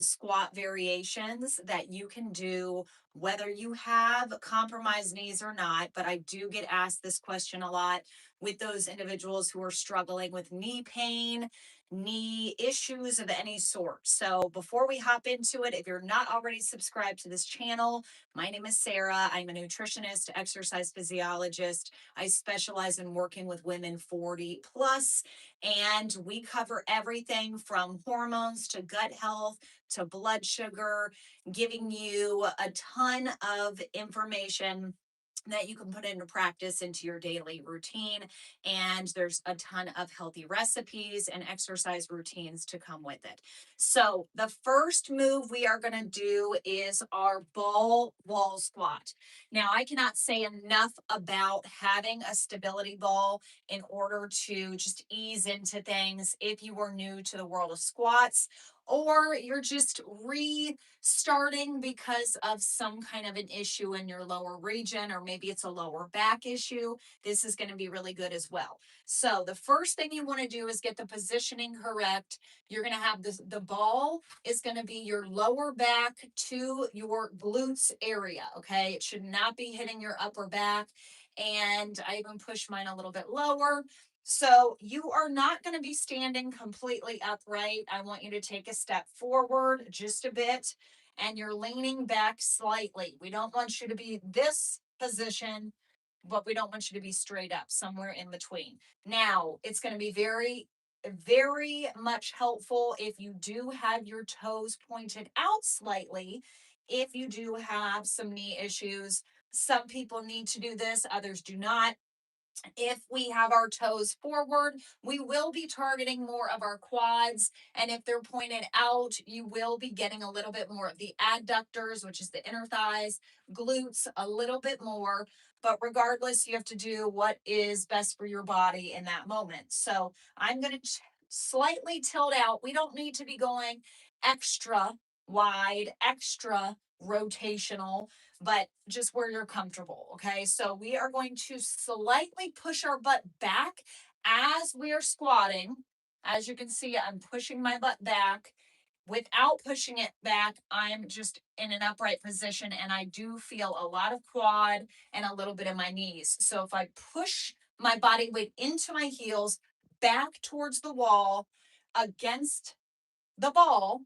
squat variations that you can do whether you have compromised knees or not. But I do get asked this question a lot with those individuals who are struggling with knee pain, knee issues of any sort. So before we hop into it, if you're not already subscribed to this channel, my name is Sarah. I'm a nutritionist, exercise physiologist. I specialize in working with women 40 plus, and we cover everything from hormones to gut health to blood sugar, giving you a ton of information that you can put into practice into your daily routine. And there's a ton of healthy recipes and exercise routines to come with it. So, the first move we are going to do is our ball wall squat. Now, I cannot say enough about having a stability ball in order to just ease into things if you are new to the world of squats or you're just restarting because of some kind of an issue in your lower region, or maybe it's a lower back issue. This is going to be really good as well. So the first thing you want to do is get the positioning correct. You're going to have this, the ball is going to be your lower back to your glutes area. Okay. It should not be hitting your upper back. And I even push mine a little bit lower. So you are not going to be standing completely upright. I want you to take a step forward just a bit, and you're leaning back slightly. We don't want you to be this position, but we don't want you to be straight up, somewhere in between. Now, it's going to be very much helpful if you do have your toes pointed out slightly, if you do have some knee issues. Some people need to do this, others do not. If we have our toes forward, we will be targeting more of our quads. And if they're pointed out, you will be getting a little bit more of the adductors, which is the inner thighs, glutes, a little bit more. But regardless, you have to do what is best for your body in that moment. So I'm going to slightly tilt out. We don't need to be going extra wide, extra rotational, but just where you're comfortable. Okay. So we are going to slightly push our butt back as we are squatting. As you can see, I'm pushing my butt back. Without pushing it back, I'm just in an upright position, and I do feel a lot of quad and a little bit in my knees. So if I push my body weight into my heels back towards the wall against the ball,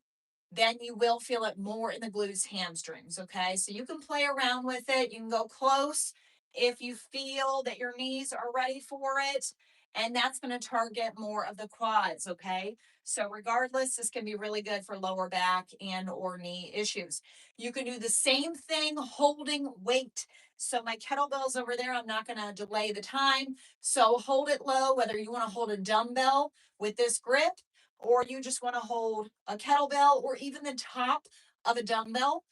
then you will feel it more in the glutes, hamstrings. Okay. So you can play around with it. You can go close if you feel that your knees are ready for it. And that's going to target more of the quads. Okay. So regardless, this can be really good for lower back and or knee issues. You can do the same thing holding weight. So my kettlebell's over there. I'm not going to delay the time. So hold it low, whether you want to hold a dumbbell with this grip, or you just want to hold a kettlebell or even the top of a dumbbell,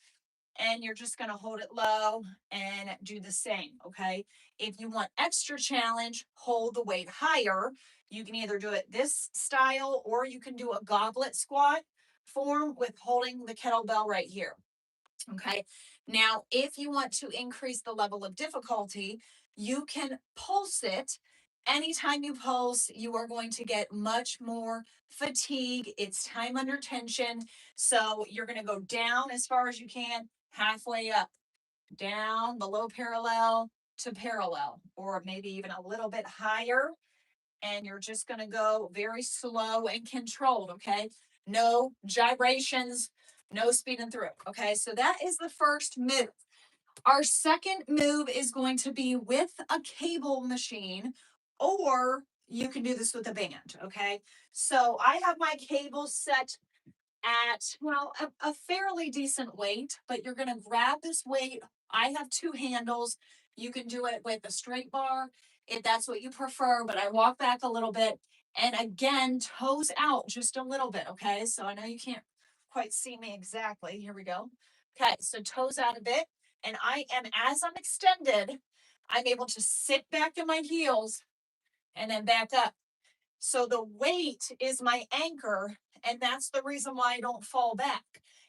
and you're just going to hold it low and do the same. Okay. If you want extra challenge, hold the weight higher. You can either do it this style or you can do a goblet squat form with holding the kettlebell right here. Okay. Now, if you want to increase the level of difficulty, you can pulse it. Anytime you pulse, you are going to get much more fatigue. It's time under tension. So you're going to go down as far as you can, halfway up, down below parallel to parallel, or maybe even a little bit higher. And you're just going to go very slow and controlled. Okay. No gyrations, no speeding through. Okay. So that is the first move. Our second move is going to be with a cable machine, or you can do this with a band. Okay. So I have my cable set at, well, a fairly decent weight, but you're going to grab this weight. I have two handles. You can do it with a straight bar if that's what you prefer, but I walk back a little bit, and again, toes out just a little bit. Okay. So I know you can't quite see me exactly. Here we go. Okay. So toes out a bit, and I am, as I'm extended, I'm able to sit back in my heels and then back up. So the weight is my anchor, and that's the reason why I don't fall back.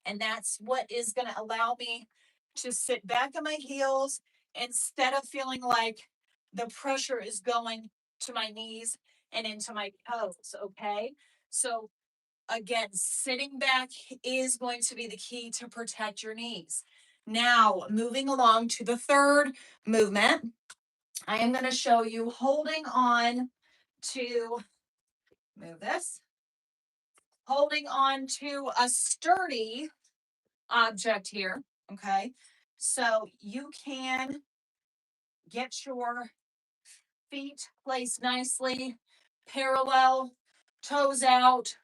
And that's what is going to allow me to sit back on my heels instead of feeling like the pressure is going to my knees and into my toes. Okay. So Again, sitting back is going to be the key to protect your knees. Now, moving along to the third movement, I am going to show you holding on to, move this, holding on to a sturdy object here. Okay. So you can get your feet placed nicely, parallel, toes out,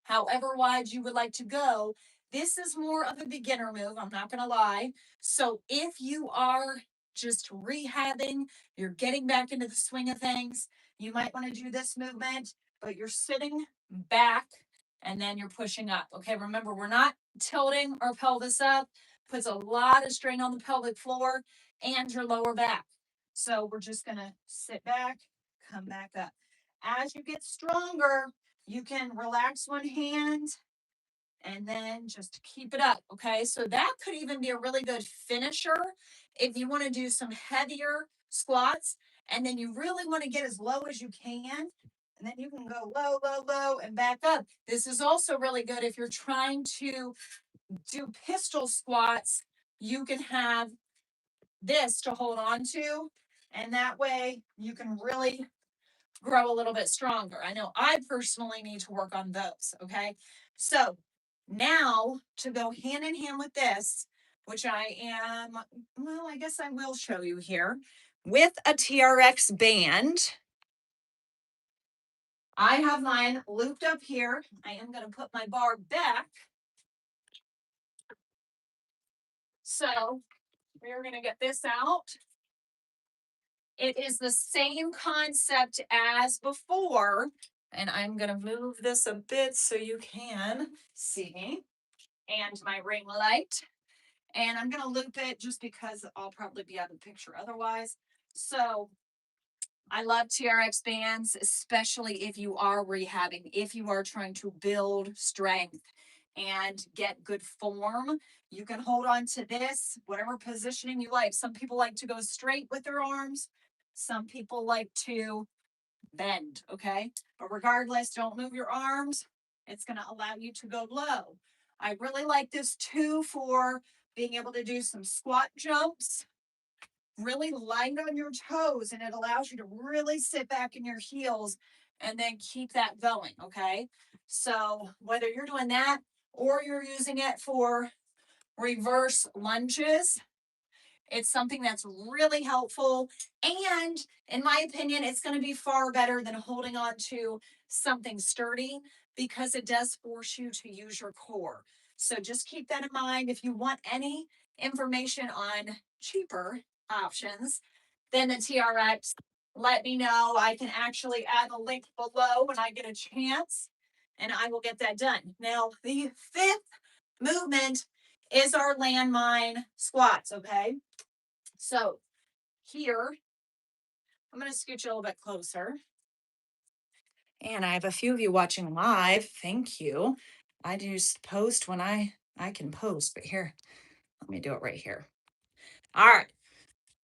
however wide you would like to go. This is more of a beginner move, I'm not going to lie. So if you are just rehabbing, you're getting back into the swing of things, you might want to do this movement, but you're sitting back and then you're pushing up. Okay, remember, we're not tilting our pelvis up, puts a lot of strain on the pelvic floor and your lower back. So we're just going to sit back, come back up. As you get stronger, you can relax one hand and then just keep it up. Okay, so that could even be a really good finisher if you want to do some heavier squats and then you really want to get as low as you can. And then you can go low, low, low, and back up. This is also really good if you're trying to do pistol squats. You can have this to hold on to, and that way you can really grow a little bit stronger. I know I personally need to work on those. Okay. So now to go hand in hand with this, which I am, well, I guess I will show you here with a TRX band. I have mine looped up here. I am going to put my bar back. So we're going to get this out. It is the same concept as before. And I'm going to move this a bit so you can see me and my ring light. And I'm going to loop it just because I'll probably be out of the picture otherwise. So I love TRX bands, especially if you are rehabbing, if you are trying to build strength and get good form. You can hold on to this, whatever positioning you like. Some people like to go straight with their arms. Some people like to bend, okay? But regardless, don't move your arms. It's going to allow you to go low. I really like this too for being able to do some squat jumps, really light on your toes, and it allows you to really sit back in your heels and then keep that going, okay? So whether you're doing that or you're using it for reverse lunges, it's something that's really helpful. And in my opinion, it's going to be far better than holding on to something sturdy because it does force you to use your core. So just keep that in mind. If you want any information on cheaper options than the TRX, let me know. I can actually add a link below when I get a chance and I will get that done. Now, the fifth movement is our landmine squats, okay? So here, I'm going to scoot you a little bit closer. And I have a few of you watching live. Thank you. I just post when I can post, but here, let me do it right here. All right.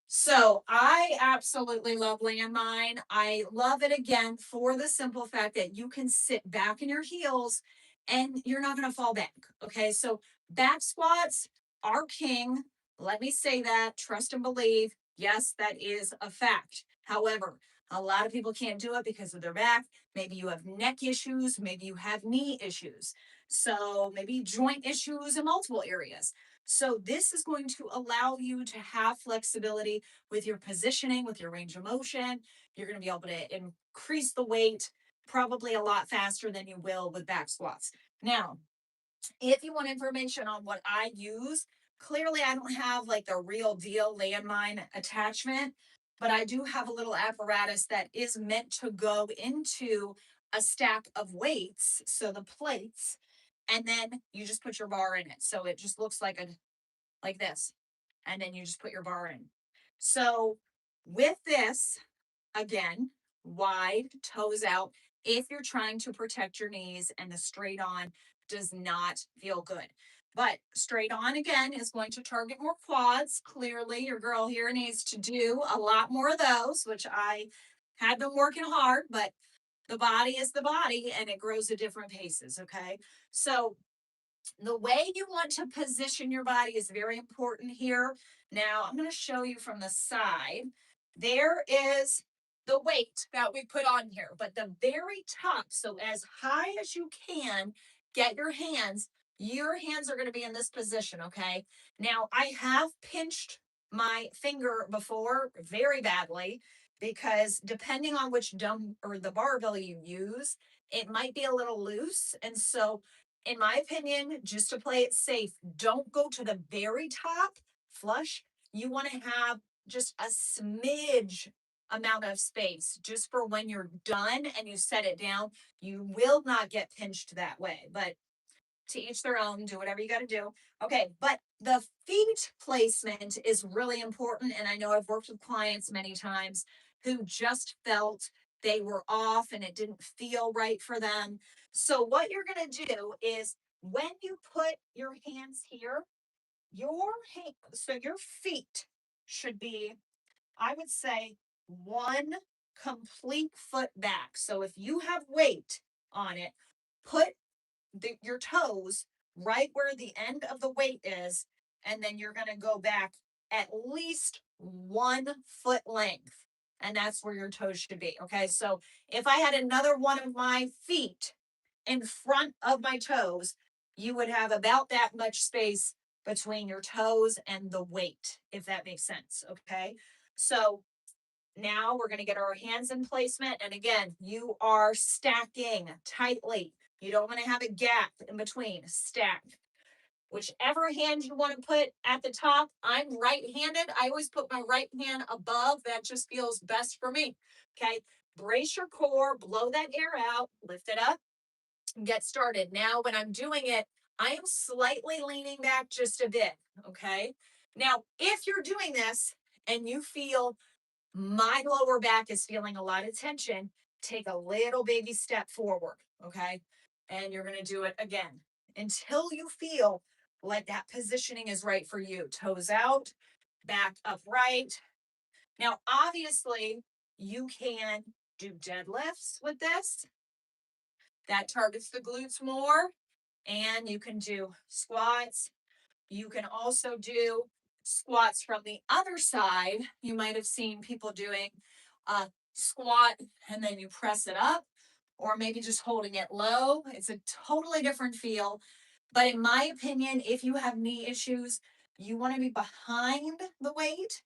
So I absolutely love Landmine. I love it again for the simple fact that you can sit back in your heels and you're not going to fall back. Okay. So back squats are king. Let me say that. Trust and believe. Yes, that is a fact. However, a lot of people can't do it because of their back. Maybe you have neck issues. Maybe you have knee issues. So maybe joint issues in multiple areas. So this is going to allow you to have flexibility with your positioning, with your range of motion. You're going to be able to increase the weight probably a lot faster than you will with back squats. Now, if you want information on what I use, clearly I don't have like the real deal landmine attachment, but I do have a little apparatus that is meant to go into a stack of weights, so the plates, and then you just put your bar in it. So it just looks like this, and then you just put your bar in. So with this, again, wide toes out, if you're trying to protect your knees and the straight on does not feel good. But straight on again is going to target more quads. Clearly, your girl here needs to do a lot more of those, which I have been working hard, but The body is the body and it grows at different paces. Okay. So the way you want to position your body is very important here. Now, I'm going to show you from the side. There is the weight that we put on here, but the very top, so as high as you can, get your hands are going to be in this position, okay? Now, I have pinched my finger before very badly because depending on which dumb or the barbell you use, it might be a little loose. And so in my opinion, just to play it safe, don't go to the very top flush. You want to have just a smidge amount of space just for when you're done and you set it down. You will not get pinched that way, but to each their own, do whatever you got to do. Okay, but the feet placement is really important. And I know I've worked with clients many times who just felt they were off and it didn't feel right for them. So, what you're going to do is when you put your hands here, your feet should be, I would say, one complete foot back. So, if you have weight on it, put your toes right where the end of the weight is, and then you're going to go back at least 1 foot length. And that's where your toes should be. Okay. So if I had another one of my feet in front of my toes, you would have about that much space between your toes and the weight, if that makes sense. Okay. So now we're going to get our hands in placement. And again, you are stacking tightly. You don't want to have a gap in between. Stack. Whichever hand you want to put at the top, I'm right-handed. I always put my right hand above. That just feels best for me. Okay. Brace your core, blow that air out, lift it up, and get started. Now, when I'm doing it, I am slightly leaning back just a bit. Okay. Now, if you're doing this and you feel my lower back is feeling a lot of tension, take a little baby step forward, okay? And you're going to do it again until you feel like that positioning is right for you. Toes out, back upright. Now, obviously, you can do deadlifts with this. That targets the glutes more. And you can do squats. You can also do squats from the other side. You might have seen people doing a squat and then you press it up, or maybe just holding it low. It's a totally different feel. But in my opinion, if you have knee issues, you want to be behind the weight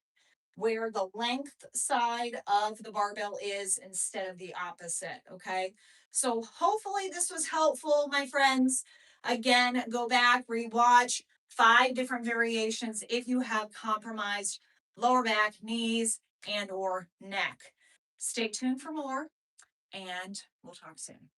where the length side of the barbell is instead of the opposite. Okay. So hopefully this was helpful, my friends. Again, go back, rewatch 5 different variations if you have compromised lower back, knees, and or neck. Stay tuned for more, and we'll talk soon.